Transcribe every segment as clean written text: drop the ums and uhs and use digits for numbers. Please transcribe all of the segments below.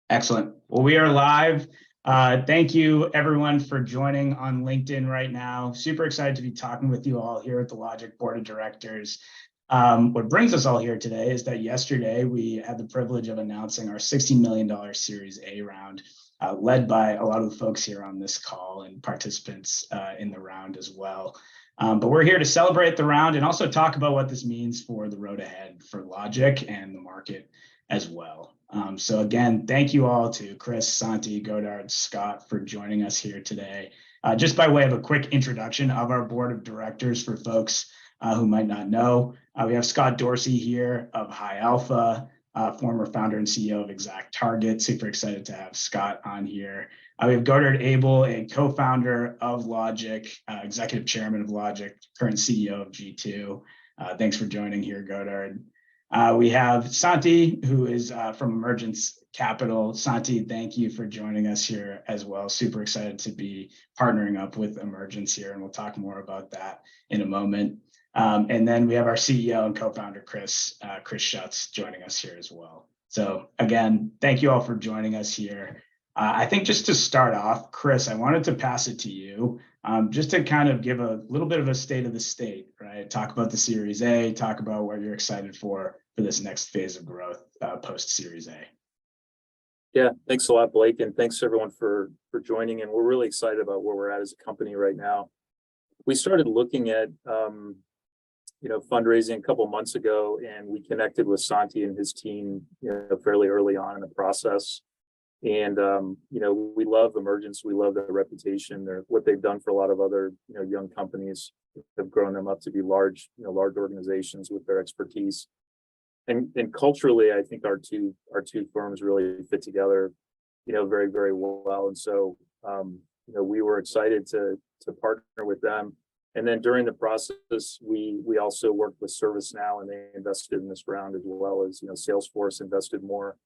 Excellent. Well, we are live. Thank you everyone for joining on LinkedIn right now. Super excited to be talking with you all here at the Logic Board of Directors. What brings us all here today is that yesterday we had the privilege of announcing our $60 million Series A round, led by a lot of the folks here on this call and participants in the round as well. But we're here to celebrate the round and also talk about what this means for the road ahead for Logic and the market as well. So again, thank you all to Chris, Santi, Godard, Scott for joining us here today. Just by way of a quick introduction of our board of directors for folks who might not know, we have Scott Dorsey here of High Alpha, former founder and CEO of ExactTarget. Super excited to have Scott on here. We have Godard Abel, a co-founder of Logic, executive chairman of Logic, current CEO of G2. Thanks for joining here, Godard. We have Santi, who is from Emergence Capital. Santi, thank you for joining us here as well. Super excited to be partnering up with Emergence here, and we'll talk more about that in a moment. And then we have our CEO and co-founder, Chris Schutz, joining us here as well. So again, thank you all for joining us here. I think just to start off, Chris, I wanted to pass it to you. Just to kind of give a little bit of a state of the state, right? Talk about the Series A, talk about what you're excited for this next phase of growth post Series A. Yeah, thanks a lot, Blake, and thanks everyone for joining. And we're really excited about where we're at as a company right now. We started looking at fundraising a couple months ago, and we connected with Santi and his team fairly early on in the process. And we love Emergence. We love their reputation. What they've done for a lot of other young companies have grown them up to be large organizations with their expertise. And culturally, I think our two firms really fit together, very, very well. And so we were excited to partner with them. And then during the process, we also worked with ServiceNow, and they invested in this round, as well as Salesforce invested more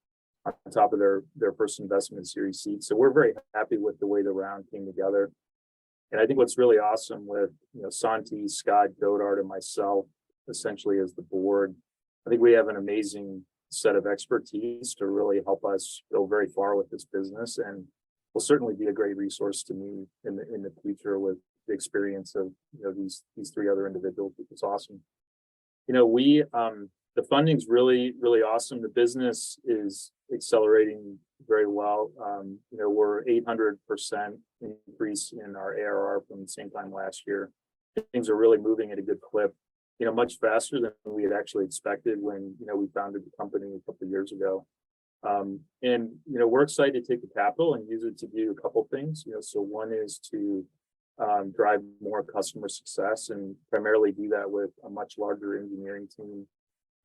on top of their first investment in Series C. So we're very happy with the way the round came together. And I think what's really awesome with Santi, Scott, Godard, and myself, essentially as the board, I think we have an amazing set of expertise to really help us go very far with this business, and will certainly be a great resource to me in the future with the experience of these three other individuals, which is awesome. The funding's really, really awesome. The business is accelerating very well. We're 800% increase in our ARR from the same time last year. Things are really moving at a good clip, much faster than we had actually expected when, we founded the company a couple of years ago. And we're excited to take the capital and use it to do a couple things. So one is to drive more customer success, and primarily do that with a much larger engineering team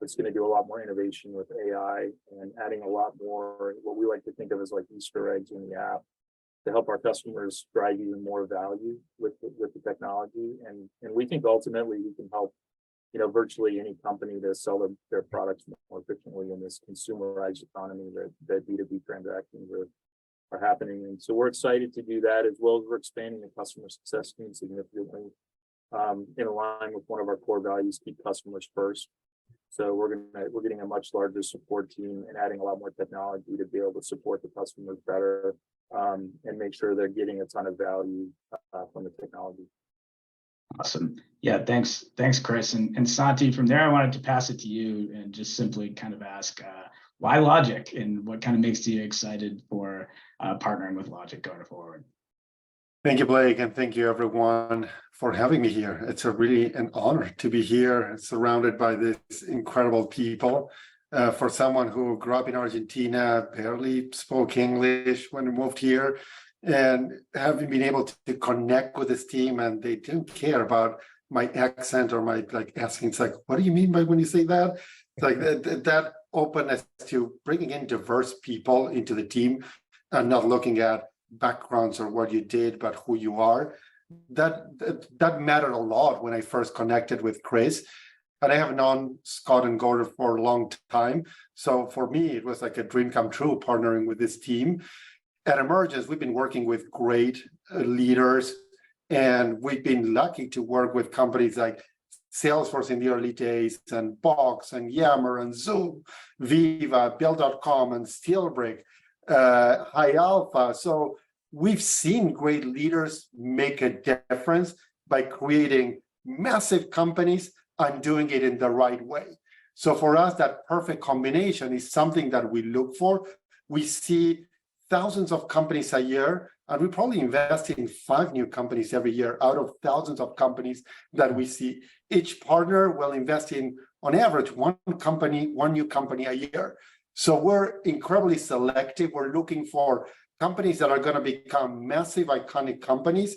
that's going to do a lot more innovation with AI and adding a lot more what we like to think of as like Easter eggs in the app to help our customers drive even more value with the technology. And we think ultimately we can help virtually any company to sell their products more efficiently in this consumerized economy that B2B transactions are happening. And so we're excited to do that, as well as we're expanding the customer success team significantly in line with one of our core values, keep customers first. So we're getting a much larger support team and adding a lot more technology to be able to support the customers better and make sure they're getting a ton of value from the technology. Awesome. Yeah, thanks, Chris. And Santi, from there, I wanted to pass it to you and just simply kind of ask why Logic, and what kind of makes you excited for partnering with Logic going forward? Thank you, Blake, and thank you everyone for having me here. It's really an honor to be here, surrounded by these incredible people. For someone who grew up in Argentina, barely spoke English when we moved here, and having been able to connect with this team, and they didn't care about my accent or my asking, it's like, what do you mean by when you say that? It's like that openness to bringing in diverse people into the team and not looking at backgrounds or what you did, but who you are. That mattered a lot when I first connected with Chris. And I have known Scott and Godard for a long time. So for me, it was like a dream come true partnering with this team. At Emergence, we've been working with great leaders, and we've been lucky to work with companies like Salesforce in the early days, and Box, and Yammer, and Zoom, Viva, Bill.com, and Steelbrick. High Alpha. So we've seen great leaders make a difference by creating massive companies and doing it in the right way. So for us, that perfect combination is something that we look for. We see thousands of companies a year, and we probably invest in 5 new companies every year out of thousands of companies that we see. Each partner will invest in, on average, one new company a year. So we're incredibly selective. We're looking for companies that are going to become massive, iconic companies,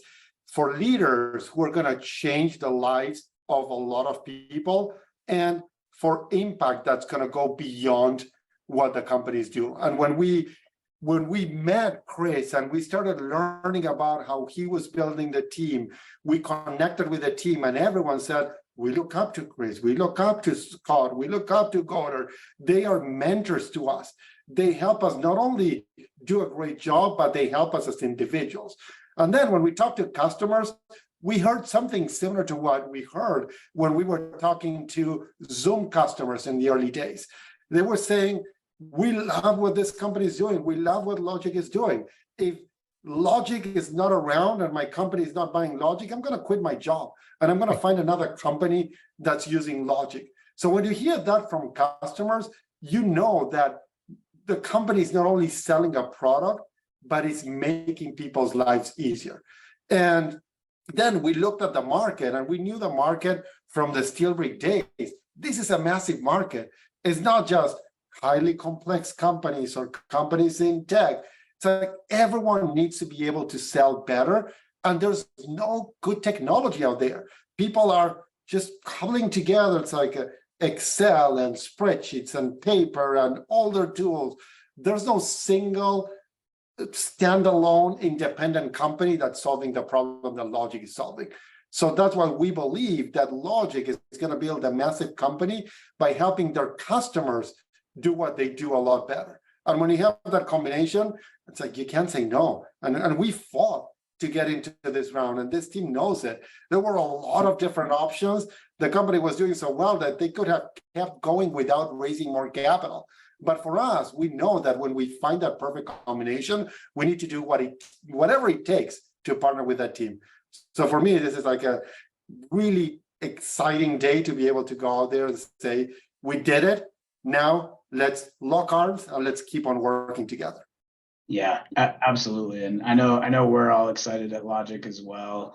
for leaders who are going to change the lives of a lot of people, and for impact that's going to go beyond what the companies do. And when we met Chris and we started learning about how he was building the team, we connected with the team, and everyone said, we look up to Chris, we look up to Scott, we look up to Goddard. They are mentors to us. They help us not only do a great job, but they help us as individuals. And then when we talk to customers, we heard something similar to what we heard when we were talking to Zoom customers in the early days. They were saying, we love what this company is doing. We love what Logic is doing. If Logic is not around and my company is not buying Logic, I'm going to quit my job and I'm going to find another company that's using Logic. So when you hear that from customers, you know that the company is not only selling a product, but it's making people's lives easier. And then we looked at the market, and we knew the market from the SteelBrick days. This is a massive market. It's not just highly complex companies or companies in tech. It's like everyone needs to be able to sell better, and there's no good technology out there. People are just cobbling together. It's like Excel and spreadsheets and paper and older tools. There's no single standalone independent company that's solving the problem that Logic is solving. So that's why we believe that Logic is going to build a massive company by helping their customers do what they do a lot better. And when you have that combination, it's like you can't say no. And we fought to get into this round, and this team knows it. There were a lot of different options. The company was doing so well that they could have kept going without raising more capital. But for us, we know that when we find that perfect combination, we need to do whatever it takes to partner with that team. So for me, this is like a really exciting day to be able to go out there and say, we did it. Now let's lock arms and let's keep on working together. Yeah, absolutely. And I know we're all excited at Logic as well.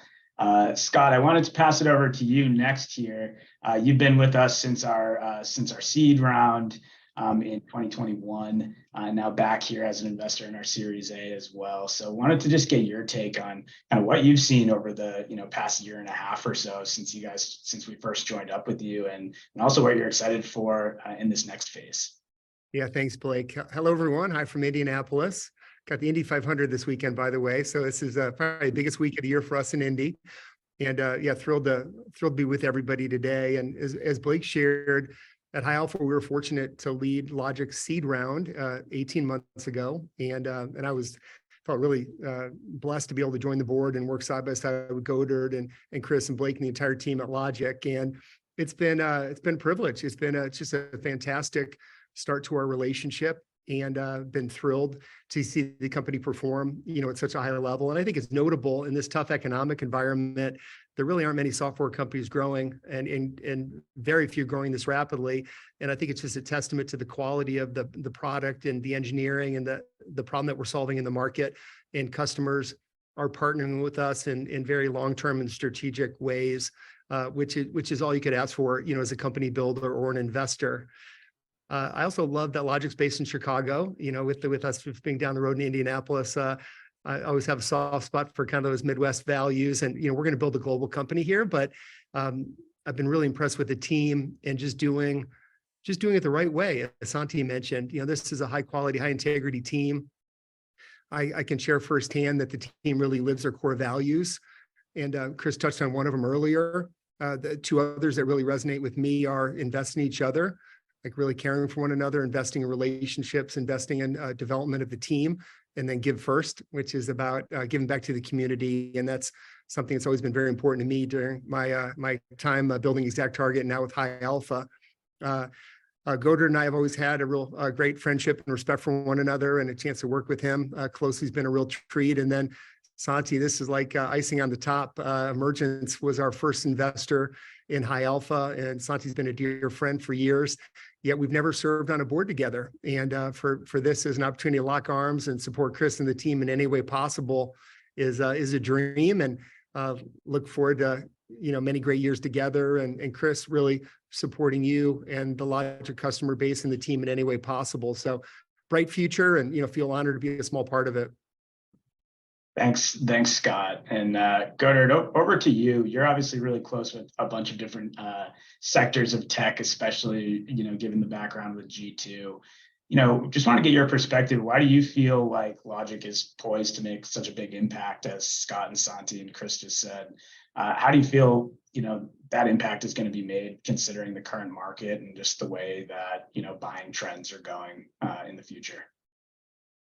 Scott, I wanted to pass it over to you next here. You've been with us since our seed round in 2021, now back here as an investor in our Series A as well. So wanted to just get your take on kind of what you've seen over the past year and a half or so since we first joined up with you, and also what you're excited for in this next phase. Yeah, thanks, Blake. Hello, everyone. Hi from Indianapolis. Got the Indy 500 this weekend, by the way. So this is probably the biggest week of the year for us in Indy. And yeah, thrilled to be with everybody today. And as Blake shared, at High Alpha, we were fortunate to lead Logic's seed round 18 months ago. And I felt really blessed to be able to join the board and work side by side with Goddard and Chris and Blake and the entire team at Logic. And it's been a privilege. It's just a fantastic start to our relationship, and been thrilled to see the company perform, at such a high level. And I think it's notable in this tough economic environment, there really aren't many software companies growing, and very few growing this rapidly. And I think it's just a testament to the quality of the product and the engineering and the problem that we're solving in the market. And customers are partnering with us in very long-term and strategic ways, which is all you could ask for, as a company builder or an investor. I also love that Logic's based in Chicago. With us being down the road in Indianapolis, I always have a soft spot for kind of those Midwest values. And we're going to build a global company here, but I've been really impressed with the team and just doing it the right way. As Santi mentioned, this is a high quality, high integrity team. I can share firsthand that the team really lives their core values. And Chris touched on one of them earlier. The two others that really resonate with me are invest in each other, like really caring for one another, investing in relationships, investing in development of the team, and then give first, which is about giving back to the community. And that's something that's always been very important to me during my time building ExactTarget and now with High Alpha. Godard and I have always had a real great friendship and respect for one another, and a chance to work with him closely has been a real treat. And then Santi, this is like icing on the top. Emergence was our first investor in High Alpha, and Santi's been a dear friend for years. Yet we've never served on a board together. And for this as an opportunity to lock arms and support Chris and the team in any way possible is a dream. And look forward to many great years together. And Chris, really supporting you and the Logic customer base and the team in any way possible. So bright future, and feel honored to be a small part of it. Thanks, Scott. And Godard, over to you. You're obviously really close with a bunch of different sectors of tech, especially given the background with G2. Just want to get your perspective. Why do you feel like Logic is poised to make such a big impact, as Scott and Santi and Chris just said? How do you feel that impact is going to be made, considering the current market and just the way that buying trends are going in the future?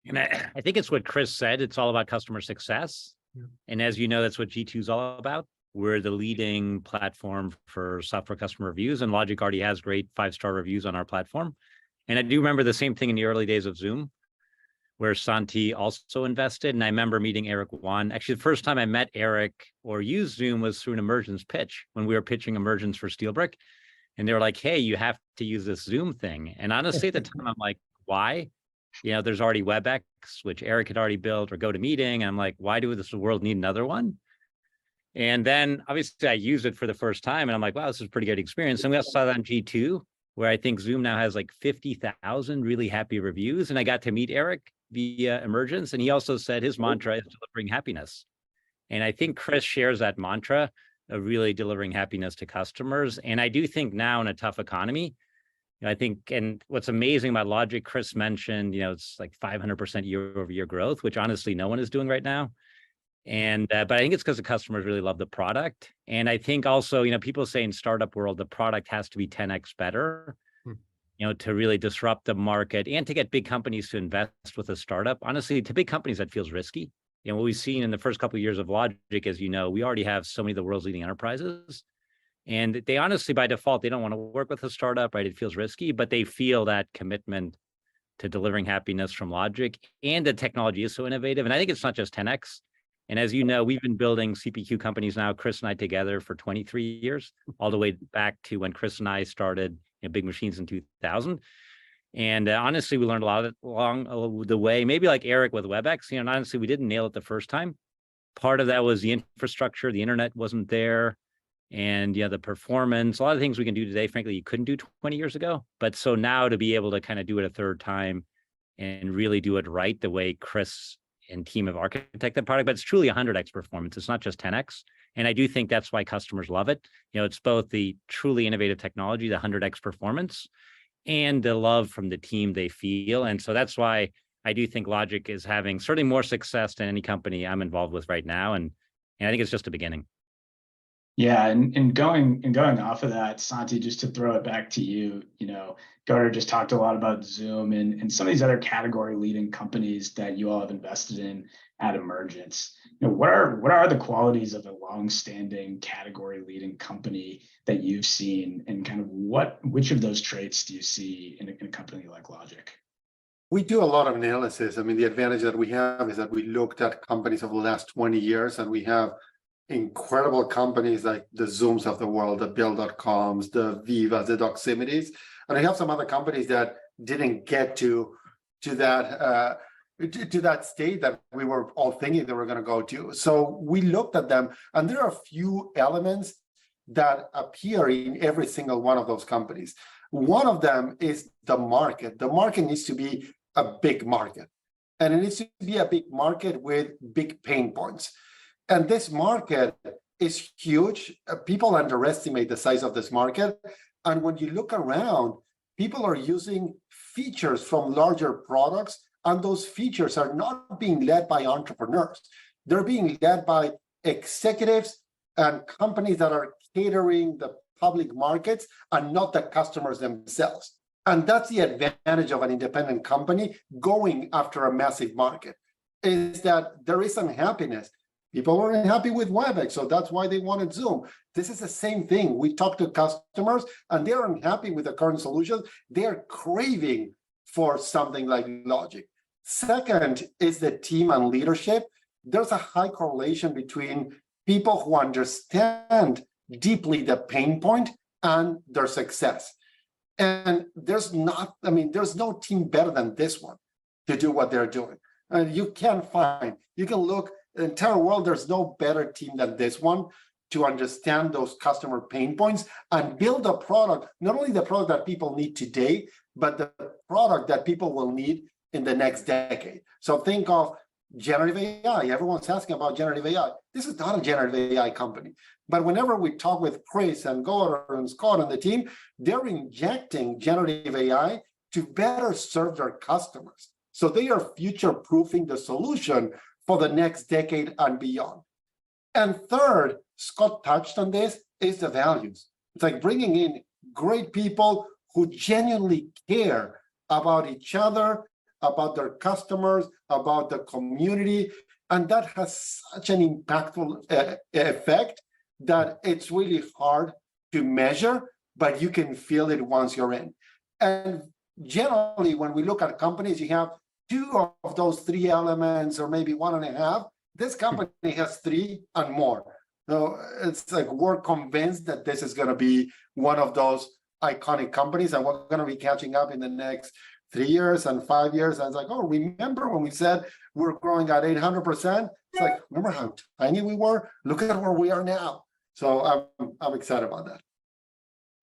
And I think it's what Chris said. It's all about customer success. Yeah. And as you know, that's what G2 is all about. We're the leading platform for software customer reviews, and Logic already has great 5-star reviews on our platform. And I do remember the same thing in the early days of Zoom, where Santi also invested. And I remember meeting Eric Yuan. Actually, the first time I met Eric or used Zoom was through an Emergence pitch, when we were pitching Emergence for SteelBrick. And they were like, hey, you have to use this Zoom thing. And honestly, at the time, I'm like, why? There's already WebEx, which Eric had already built, or GoToMeeting. And I'm like, why do this world need another one? And then obviously I used it for the first time, and I'm like, wow, this is a pretty good experience. And we also saw that on G2, where I think Zoom now has like 50,000 really happy reviews. And I got to meet Eric via Emergence, and he also said his mantra is delivering happiness. And I think Chris shares that mantra of really delivering happiness to customers. And I do think now in a tough economy, I think, and what's amazing about Logic, Chris mentioned, it's like 500% year-over-year growth, which honestly no one is doing right now. And but I think it's because the customers really love the product. And I think also, people say in startup world, the product has to be 10x better, to really disrupt the market and to get big companies to invest with a startup. Honestly, to big companies, that feels risky. What we've seen in the first couple of years of Logic, as we already have so many of the world's leading enterprises. And they honestly, by default, they don't want to work with a startup, right? It feels risky, but they feel that commitment to delivering happiness from Logic, and the technology is so innovative. And I think it's not just 10x. And as you know, we've been building CPQ companies now, Chris and I together, for 23 years, all the way back to when Chris and I started Big Machines in 2000. And honestly, we learned a lot along the way, maybe like Eric with WebEx. And honestly, we didn't nail it the first time. Part of that was the infrastructure. The internet wasn't there. And the performance, a lot of things we can do today, frankly, you couldn't do 20 years ago. But so now to be able to kind of do it a third time and really do it right, the way Chris and team have architected the product, but it's truly 100x performance. It's not just 10x. And I do think that's why customers love it. It's both the truly innovative technology, the 100x performance, and the love from the team they feel. And so that's why I do think Logic is having certainly more success than any company I'm involved with right now. And I think it's just the beginning. Yeah, and going off of that, Santi, just to throw it back to you, Godard just talked a lot about Zoom and some of these other category leading companies that you all have invested in at Emergence. What are the qualities of a long-standing category leading company that you've seen, and kind of which of those traits do you see in a company like Logic? We do a lot of analysis. I mean, the advantage that we have is that we looked at companies over the last 20 years, and we have incredible companies like the Zooms of the world, the Bill.coms, the Vivas, the Doximities, and I have some other companies that didn't get to that state that we were all thinking they were going to go to. So we looked at them, and there are a few elements that appear in every single one of those companies. One of them is the market. The market needs to be a big market, and it needs to be a big market with big pain points. And this market is huge. People underestimate the size of this market. And when you look around, people are using features from larger products, and those features are not being led by entrepreneurs. They're being led by executives and companies that are catering the public markets and not the customers themselves. And that's the advantage of an independent company going after a massive market, is that there is unhappiness. People weren't happy with WebEx, so that's why they wanted Zoom. This is the same thing. We talk to customers and they aren't happy with the current solutions. They're craving for something like Logic. Second is the team and leadership. There's a high correlation between people who understand deeply the pain point and their success. And there's no team better than this one to do what they're doing. And you can look the entire world, there's no better team than this one to understand those customer pain points and build a product, not only the product that people need today, but the product that people will need in the next decade. So think of generative AI. Everyone's asking about generative AI. This is not a generative AI company. But whenever we talk with Chris and Gordon and Scott and the team, they're injecting generative AI to better serve their customers. So they are future-proofing the solution for the next decade and beyond. And third, Scott touched on this, is the values. It's like bringing in great people who genuinely care about each other, about their customers, about the community. And that has such an impactful effect that it's really hard to measure, but you can feel it once you're in. And generally, when we look at companies, you have 2 of those 3 elements, or maybe 1.5. This company has 3 and more. So it's like we're convinced that this is going to be one of those iconic companies, and we're going to be catching up in the next 3 years and 5 years. And it's like, oh, remember when we said we're growing at 800%? It's like, remember how tiny we were? Look at where we are now. So I'm excited about that.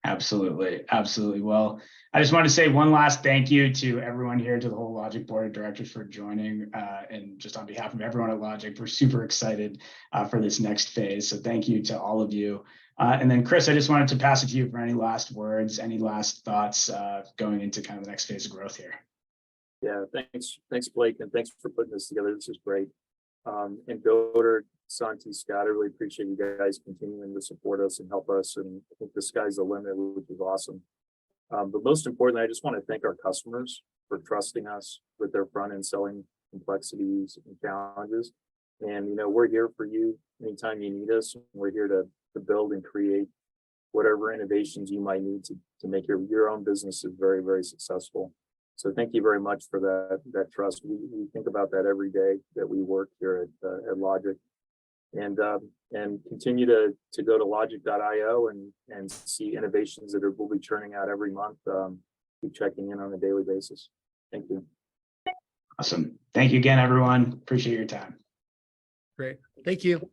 Absolutely. Absolutely. Well, I just want to say one last thank you to everyone here, to the whole Logic board of directors for joining. And just on behalf of everyone at Logic, we're super excited for this next phase. So thank you to all of you. And then Chris, I just wanted to pass it to you for any last words, any last thoughts going into kind of the next phase of growth here. Yeah, thanks Blake, and thanks for putting this together. This is great. And Goddard, Santi, Scott, I really appreciate you guys continuing to support us and help us. And I think the sky's the limit, which is awesome. But most importantly, I just want to thank our customers for trusting us with their front-end selling complexities and challenges. And, we're here for you anytime you need us. We're here to build and create whatever innovations you might need to make your own businesses very, very successful. So thank you very much for that trust. We think about that every day that we work here at Logic, and continue to go to logic.io and see innovations that we'll be churning out every month. Keep checking in on a daily basis. Thank you. Awesome. Thank you again, everyone. Appreciate your time. Great. Thank you.